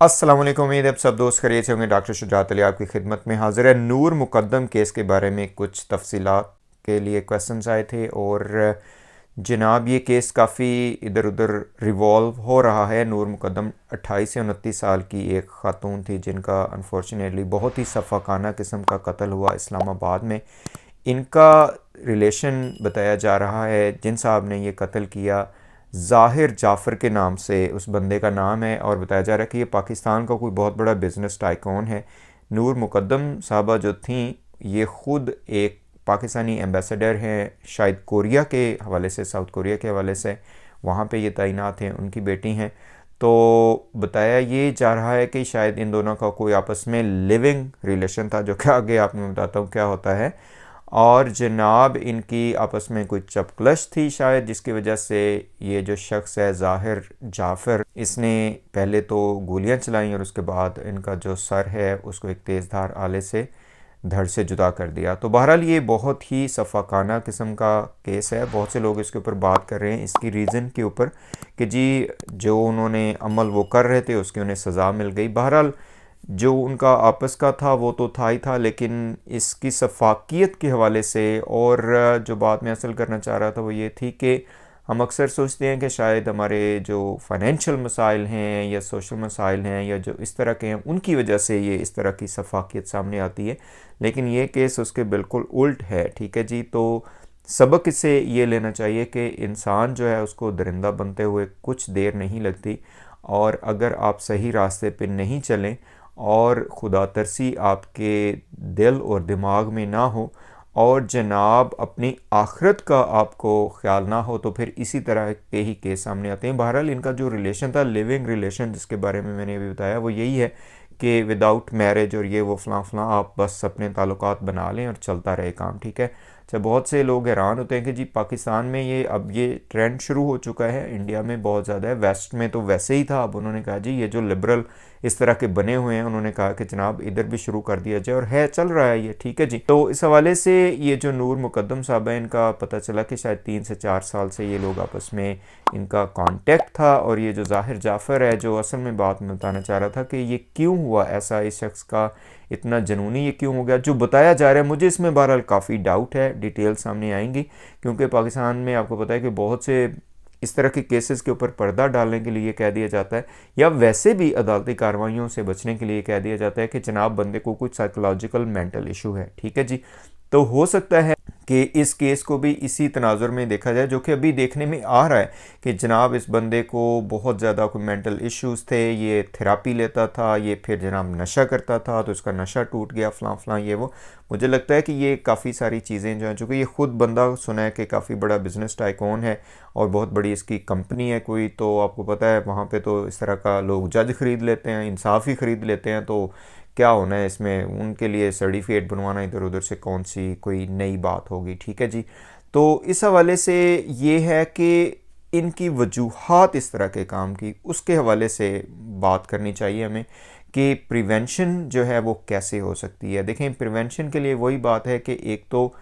अस्सलाम वालेकुम। उम्मीद है आप सब दोस्त खैरियत से होंगे। डॉक्टर शुजात अली आपकी खिदमत में हाजिर है। नूर मुकद्दम केस के बारे में कुछ तफसीलात के लिए क्वेश्चंस आए थे और जनाब ये केस काफ़ी इधर उधर रिवॉल्व हो रहा है। नूर मुकद्दम 28 से 29 साल की एक खातून थी जिनका अनफॉर्चुनेटली बहुत ही सफ़ाकाना किस्म का कत्ल हुआ इस्लामाबाद में। इनका रिलेशन बताया जा रहा है, जिन साहब ने ये कत्ल किया ज़ाहिर जाफ़र के नाम से उस बंदे का नाम है, और बताया जा रहा है कि ये पाकिस्तान का कोई बहुत बड़ा बिज़नेस टाइकॉन है। नूर मुकद्दम साहबा जो थी ये ख़ुद एक पाकिस्तानी एम्बेसडर हैं, शायद कोरिया के हवाले से, साउथ कोरिया के हवाले से वहाँ पे ये तैनात हैं, उनकी बेटी हैं। तो बताया ये जा रहा है कि शायद इन दोनों का कोई आपस में लिविंग रिलेशन था, जो कि आगे आपने बताता हूँ क्या होता है। और जनाब इनकी आपस में कोई चपकलश थी शायद, जिसकी वजह से ये जो शख्स है ज़ाहिर जाफ़र, इसने पहले तो गोलियां चलाई और उसके बाद इनका जो सर है उसको एक तेज़धार आले से धड़ से जुदा कर दिया। तो बहरहाल ये बहुत ही सफ़ाकाना किस्म का केस है। बहुत से लोग इसके ऊपर बात कर रहे हैं इसकी रीज़न के ऊपर कि जी जो उन्होंने अमल वो कर रहे थे उसकी उन्हें सज़ा मिल गई। बहरहाल जो उनका आपस का था वो तो था ही था, लेकिन इसकी शफ़ाकियत के हवाले से और जो बात मैं असल करना चाह रहा था वो ये थी कि हम अक्सर सोचते हैं कि शायद हमारे जो फाइनेंशियल मसाइल हैं या सोशल मसाइल हैं या जो इस तरह के हैं उनकी वजह से ये इस तरह की शफ़ाकियत सामने आती है, लेकिन ये केस उसके बिल्कुल उल्ट है। ठीक है जी। तो सबक इससे ये लेना चाहिए कि इंसान जो है उसको दरिंदा बनते हुए कुछ देर नहीं लगती, और अगर आप सही रास्ते पे नहीं चलें और खुदा तरसी आपके दिल और दिमाग में ना हो और जनाब अपनी आखिरत का आपको ख्याल ना हो, तो फिर इसी तरह के ही केस सामने आते हैं। बहरहाल इनका जो रिलेशन था, लिविंग रिलेशन जिसके बारे में मैंने अभी बताया, वो यही है कि विदाउट मैरिज और ये वो फ़लाँ फ़लाँ आप बस अपने ताल्लुकात बना लें और चलता रहे काम। ठीक है। अच्छा, बहुत से लोग हैरान होते हैं कि जी पाकिस्तान में ये अब ये ट्रेंड शुरू हो चुका है, इंडिया में बहुत ज़्यादा है, वेस्ट में तो वैसे ही था। अब उन्होंने कहा जी ये जो लिबरल इस तरह के बने हुए हैं, उन्होंने कहा कि जनाब इधर भी शुरू कर दिया जाए, और है चल रहा है ये। ठीक है जी। तो इस हवाले से ये जो नूर मुकद्दम साहब है, इनका पता चला कि शायद 3 से 4 साल से ये लोग आपस में इनका कांटेक्ट था, और ये जो ज़ाहिर जाफ़र है, जो असल में बात मैं बताना चाह रहा था कि ये क्यों हुआ ऐसा, इस शख्स का इतना जुनूनी ये क्यों हो गया, जो बताया जा रहा है मुझे इसमें बहरहाल काफ़ी डाउट है। डिटेल सामने आएंगी, क्योंकि पाकिस्तान में आपको पता है कि बहुत से इस तरह के केसेस के ऊपर पर्दा डालने के लिए कह दिया जाता है, या वैसे भी अदालती कार्रवाइयों से बचने के लिए कह दिया जाता है कि जनाब बंदे को कुछ साइकोलॉजिकल मेंटल इशू है। ठीक है जी। तो हो सकता है कि इस केस को भी इसी तनाजुर में देखा जाए, जो कि अभी देखने में आ रहा है कि जनाब इस बंदे को बहुत ज़्यादा कोई मेंटल इश्यूज़ थे, ये थेरापी लेता था, ये फिर जनाब नशा करता था तो इसका नशा टूट गया, फ़लाँ फ़लाँ ये वो। मुझे लगता है कि ये काफ़ी सारी चीज़ें जो हैं, चूँकि ये ख़ुद बंदा सुना है कि काफ़ी बड़ा बिज़नेस टाइकॉन है और बहुत बड़ी इसकी कंपनी है कोई, तो आपको पता है वहाँ पे तो इस तरह का लोग जज ख़रीद लेते हैं, इंसाफ ही ख़रीद लेते हैं। तो क्या होना है इसमें, उनके लिए सर्टिफिकेट बनवाना इधर उधर से कौन सी कोई नई बात होगी। ठीक है जी। तो इस हवाले से ये है कि इनकी वजूहात इस तरह के काम की, उसके हवाले से बात करनी चाहिए हमें कि प्रिवेंशन जो है वो कैसे हो सकती है। देखें, प्रिवेंशन के लिए वही बात है कि एक तो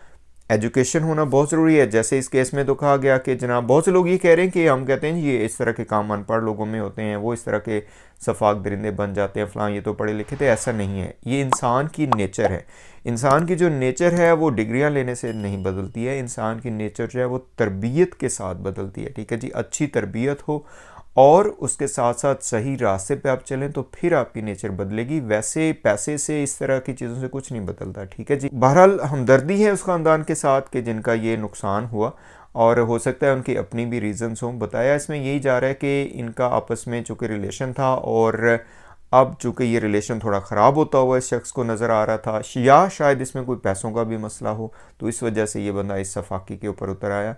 एजुकेशन होना बहुत ज़रूरी है। जैसे इस केस में तो कहा गया कि जनाब बहुत से लोग ये कह रहे हैं कि हम कहते हैं ये इस तरह के काम अनपढ़ लोगों में होते हैं, वो इस तरह के सफाक दरिंदे बन जाते हैं, फ़लाँ ये तो पढ़े लिखे थे। ऐसा नहीं है, ये इंसान की नेचर है। इंसान की जो नेचर है वो डिग्रियां लेने से नहीं बदलती है। इंसान की नेचर जो है वो तरबियत के साथ बदलती है। ठीक है जी। अच्छी तरबियत हो और उसके साथ साथ सही रास्ते पे आप चलें तो फिर आपकी नेचर बदलेगी। वैसे पैसे से, इस तरह की चीज़ों से कुछ नहीं बदलता। ठीक है जी। बहरहाल हमदर्दी है उस ख़ानदान के साथ कि जिनका ये नुकसान हुआ, और हो सकता है उनकी अपनी भी रीज़न्स हों। बताया इसमें यही जा रहा है कि इनका आपस में चूँकि रिलेशन था, और अब चूँकि ये रिलेशन थोड़ा ख़राब होता हुआ इस शख्स को नज़र आ रहा था, या शायद इसमें कोई पैसों का भी मसला हो, तो इस वजह से ये बंदा इस सफाकी के ऊपर उतर आया।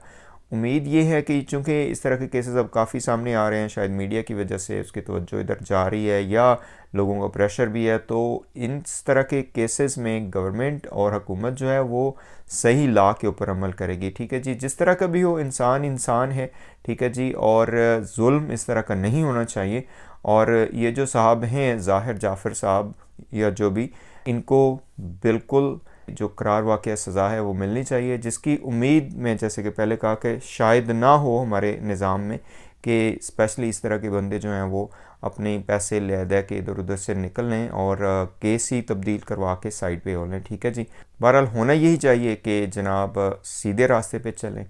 उम्मीद ये है कि चूँकि इस तरह के केसेस अब काफ़ी सामने आ रहे हैं, शायद मीडिया की वजह से उसकी तवज्जो इधर जा रही है या लोगों का प्रेशर भी है, तो इस तरह के केसेस में गवर्नमेंट और हुकूमत जो है वो सही लॉ के ऊपर अमल करेगी। ठीक है जी। जिस तरह का भी हो, इंसान इंसान है। ठीक है जी। और जुल्म इस तरह का नहीं होना चाहिए। और ये जो साहब हैं ज़ाहिर जाफ़र साहब या जो भी, इनको बिल्कुल जो करार वाक़या सज़ा है वो मिलनी चाहिए, जिसकी उम्मीद में जैसे कि पहले कहा कि शायद ना हो हमारे निज़ाम में कि स्पेशली इस तरह के बंदे जो हैं वो अपने पैसे ले दे के इधर उधर से निकल लें और केस ही तब्दील करवा के साइड पे हो लें। ठीक है जी। बहरहाल होना यही चाहिए कि जनाब सीधे रास्ते पे चलें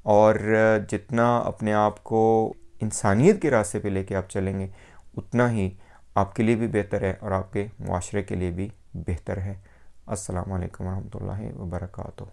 और जितना अपने आप को इंसानियत के रास्ते पे लेके आप चलेंगे उतना ही आपके लिए भी बेहतर है और आपके मुआशरे के लिए भी बेहतर है। अस्सलाम वालेकुम रहमतुल्लाहि व बरकातुहू।